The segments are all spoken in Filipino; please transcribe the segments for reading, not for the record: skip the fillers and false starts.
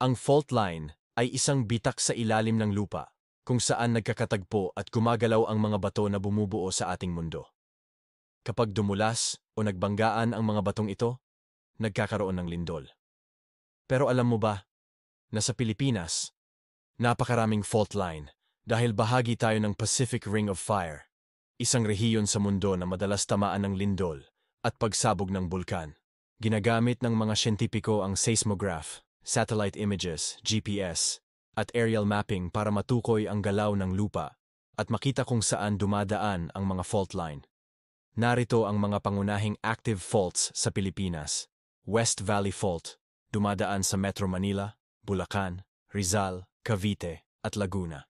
Ang fault line ay isang bitak sa ilalim ng lupa kung saan nagkakatagpo at gumagalaw ang mga bato na bumubuo sa ating mundo. Kapag dumulas o nagbanggaan ang mga batong ito, nagkakaroon ng lindol. Pero alam mo ba na sa Pilipinas, napakaraming fault line dahil bahagi tayo ng Pacific Ring of Fire, isang rehiyon sa mundo na madalas tamaan ng lindol at pagsabog ng bulkan. Ginagamit ng mga siyentipiko ang seismograph, satellite images, GPS, at aerial mapping para matukoy ang galaw ng lupa at makita kung saan dumadaan ang mga fault line. Narito ang mga pangunahing active faults sa Pilipinas. West Valley Fault, dumadaan sa Metro Manila, Bulacan, Rizal, Cavite, at Laguna.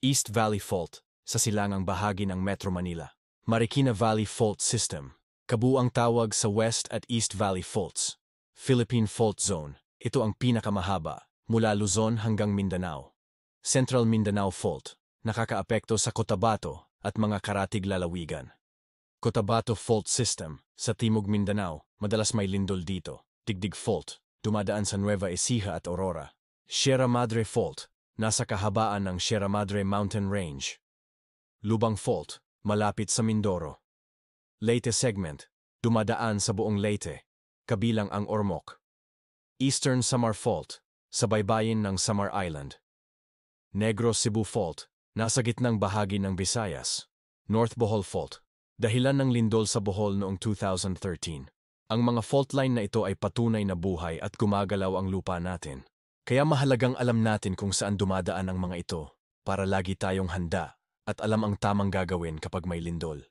East Valley Fault, sa silangang bahagi ng Metro Manila. Marikina Valley Fault System, kabuang tawag sa West at East Valley Faults. Philippine Fault Zone, ito ang pinakamahaba, mula Luzon hanggang Mindanao. Central Mindanao Fault, nakakaapekto sa Cotabato at mga karatig lalawigan. Cotabato Fault System, sa Timog Mindanao, madalas may lindol dito. Digdig Fault, dumadaan sa Nueva Ecija at Aurora. Sierra Madre Fault, nasa kahabaan ng Sierra Madre Mountain Range. Lubang Fault, malapit sa Mindoro. Leyte Segment, dumadaan sa buong Leyte, kabilang ang Ormoc. Eastern Samar Fault, sa baybayin ng Samar Island. Negros Cebu Fault, nasa gitnang bahagi ng Visayas. North Bohol Fault, dahilan ng lindol sa Bohol noong 2013. Ang mga fault line na ito ay patunay na buhay at gumagalaw ang lupa natin. Kaya mahalagang alam natin kung saan dumadaan ang mga ito para lagi tayong handa at alam ang tamang gagawin kapag may lindol.